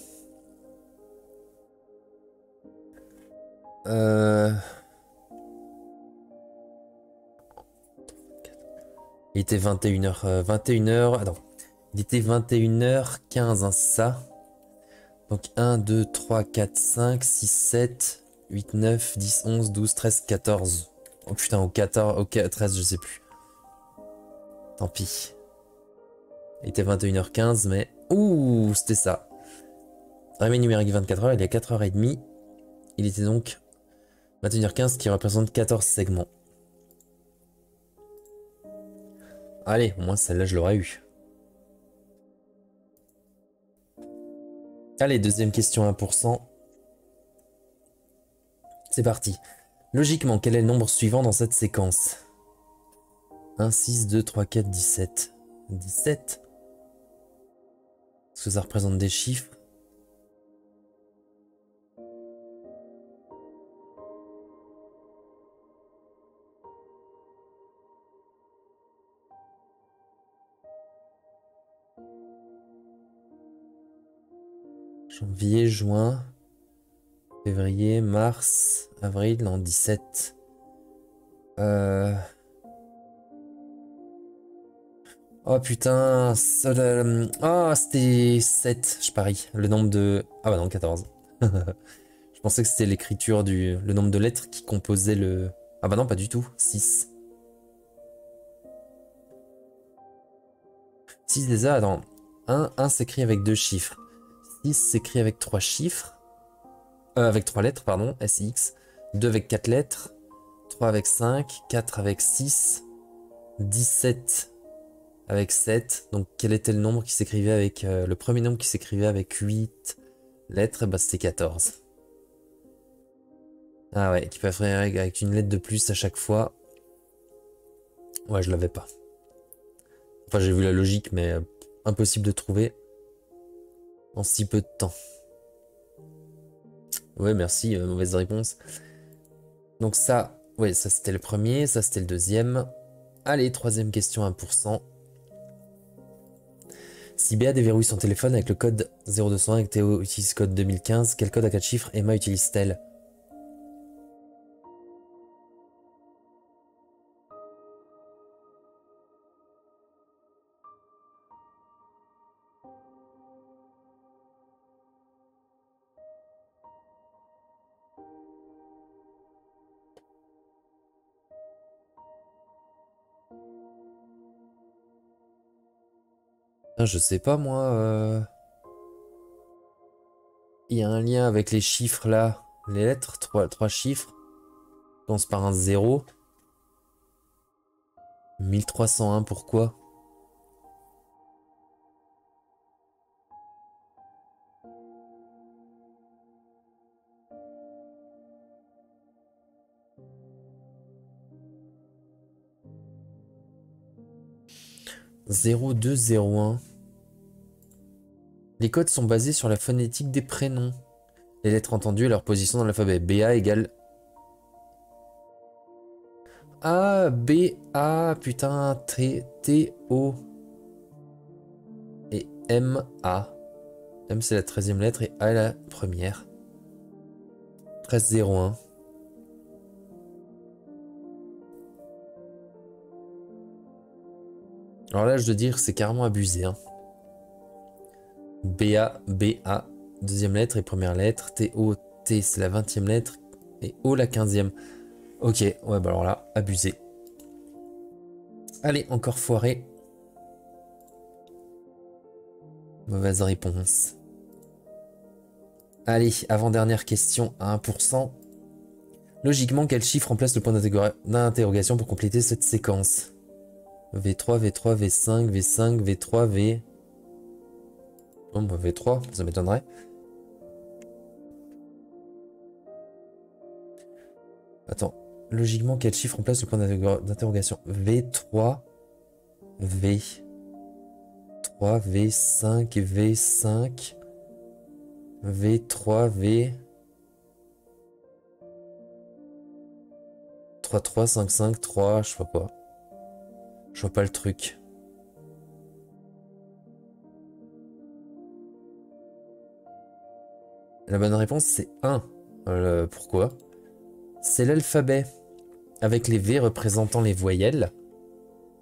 Il était 21h. 21h. Attends. Il était 21h15, hein, c'est ça. Donc 1, 2, 3, 4, 5, 6, 7, 8, 9, 10, 11, 12, 13, 14. Oh putain, au 14, au 13, je sais plus. Tant pis. Il était 21h15, mais... Ouh, c'était ça. Réveil numérique 24h, il est à 4h30. Il était donc 21h15, qui représente 14 segments. Allez, au moins celle-là, je l'aurais eu. Allez, deuxième question 1%. C'est parti. Logiquement, quel est le nombre suivant dans cette séquence? 1, 6, 2, 3, 4, 17. 17? Est-ce que ça représente des chiffres? Janvier, juin, février, mars, avril, non, 17. Oh putain, oh, c'était 7, je parie. Le nombre de... Ah bah non, 14. Je pensais que c'était l'écriture le nombre de lettres qui composait le... Ah bah non, pas du tout, 6. 6 déjà, attends. 1 s'écrit avec 2 chiffres. 6 s'écrit avec 3 chiffres. Avec 3 lettres, pardon, SX. 2 avec 4 lettres. 3 avec 5. 4 avec 6. 17 avec 7. Donc quel était le nombre qui s'écrivait avec... le premier nombre qui s'écrivait avec 8 lettres, bah c'était 14. Ah ouais, qui peut faire avec une lettre de plus à chaque fois. Ouais, je l'avais pas. Enfin, j'ai vu la logique, mais impossible de trouver en si peu de temps. Ouais, merci, mauvaise réponse. Donc ça, ouais, ça c'était le premier, ça c'était le deuxième. Allez, troisième question, 1%. Si Béa déverrouille son téléphone avec le code 0201 et que Théo utilise code 2015, quel code à 4 chiffres Emma utilise-t-elle? Je sais pas moi. Il y a un lien avec les chiffres là. Les lettres, 3 chiffres. Commence par un 0. 1301, pourquoi? « 0201. Les codes sont basés sur la phonétique des prénoms. Les lettres entendues et leur position dans l'alphabet. BA égale... A, B, A, putain, T, T, O. Et M, A. M c'est la 13e lettre et A est la première. 1301. Alors là, je dois dire, c'est carrément abusé. Hein. BA, BA, deuxième lettre et première lettre. T, O, T, c'est la 20e lettre. Et O, la 15e. Ok, ouais, bah alors là, abusé. Allez, encore foiré. Mauvaise réponse. Allez, avant-dernière question à 1%. Logiquement, quel chiffre remplace le point d'interrogation pour compléter cette séquence? V3, V3, V5, V5, V3, V... Oh, bah V3, ça m'étonnerait. Attends, logiquement, quel chiffre remplace le point d'interrogation? V3, V... 3, V5, V5... V3, V... 3, 3, 5, 5, 3, je vois pas. Je vois pas le truc. La bonne réponse, c'est 1. Pourquoi? C'est l'alphabet, avec les V représentant les voyelles,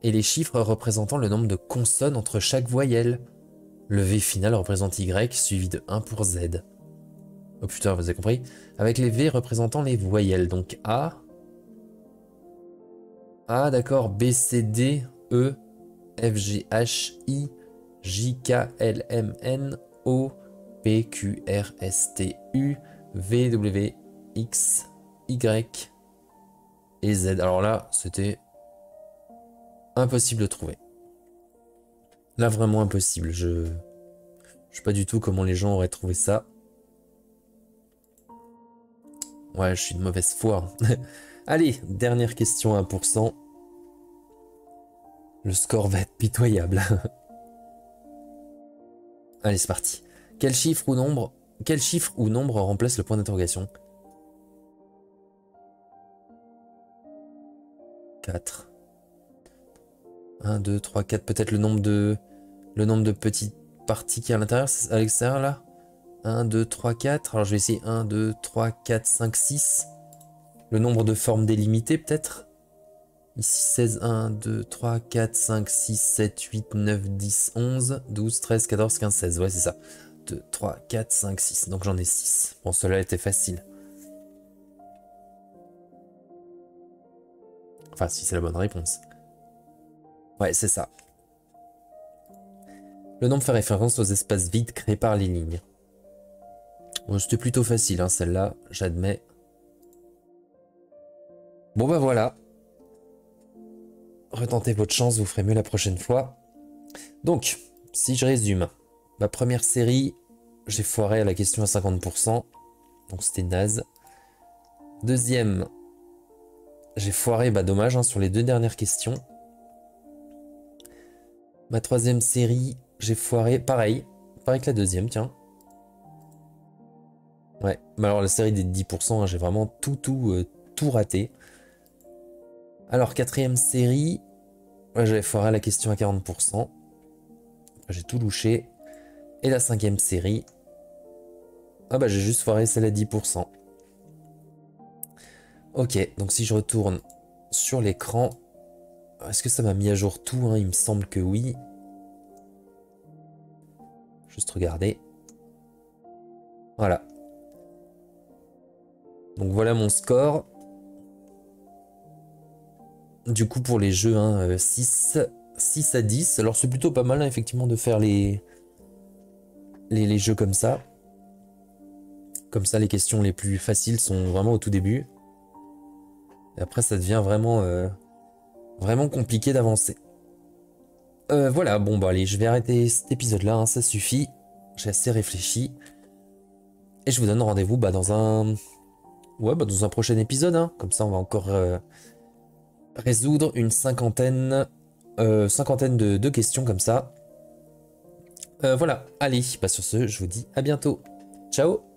et les chiffres représentant le nombre de consonnes entre chaque voyelle. Le V final représente Y, suivi de 1 pour Z. Oh putain, vous avez compris? Avec les V représentant les voyelles, donc A... A, d'accord, B, C, D, E, F, G, H, I, J, K, L, M, N, O, P, Q, R, S, T, U, V, W, X, Y et Z. Alors là, c'était impossible de trouver. Là, vraiment impossible. Je sais pas du tout comment les gens auraient trouvé ça. Ouais, je suis de mauvaise foi. Allez, dernière question, 1%. Le score va être pitoyable. Allez, c'est parti. Quel chiffre ou nombre remplace le point d'interrogation? 4. 1, 2, 3, 4. Peut-être le nombre de petites parties qui est à l'intérieur, à l'extérieur là? 1, 2, 3, 4. Alors je vais essayer 1, 2, 3, 4, 5, 6. Le nombre de formes délimitées peut-être. Ici 16, 1, 2, 3, 4, 5, 6, 7, 8, 9, 10, 11, 12, 13, 14, 15, 16. Ouais, c'est ça. 2, 3, 4, 5, 6. Donc j'en ai 6. Bon, cela était facile. Enfin, si c'est la bonne réponse. Ouais, c'est ça. Le nombre fait référence aux espaces vides créés par les lignes. Bon, c'était plutôt facile, hein, celle-là, j'admets. Bon bah voilà. Retentez votre chance, vous ferez mieux la prochaine fois. Donc, si je résume, ma première série, j'ai foiré à la question à 50%, donc c'était naze. Deuxième, j'ai foiré, bah dommage, hein, sur les 2 dernières questions. Ma troisième série, j'ai foiré, pareil que la deuxième, tiens. Ouais, mais alors la série des 10%, hein, j'ai vraiment tout raté. Alors, quatrième série, ouais, j'avais foiré à la question à 40%. J'ai tout louché. Et la 5e série, ah bah j'ai juste foiré celle à 10%. Ok, donc si je retourne sur l'écran, est-ce que ça m'a mis à jour tout, hein? Il me semble que oui. Juste regarder. Voilà. Donc voilà mon score. Du coup pour les jeux, hein, 6 à 10. Alors c'est plutôt pas mal, hein, effectivement, de faire les jeux comme ça. Comme ça, les questions les plus faciles sont vraiment au tout début. Et après, ça devient vraiment compliqué d'avancer. Voilà, bon bah allez, je vais arrêter cet épisode-là, hein, ça suffit. J'ai assez réfléchi. Et je vous donne rendez-vous bah, dans un... Ouais, bah, dans un prochain épisode, hein. Comme ça, on va encore résoudre une cinquantaine de questions comme ça. Voilà, allez, bah, sur ce, je vous dis à bientôt. Ciao!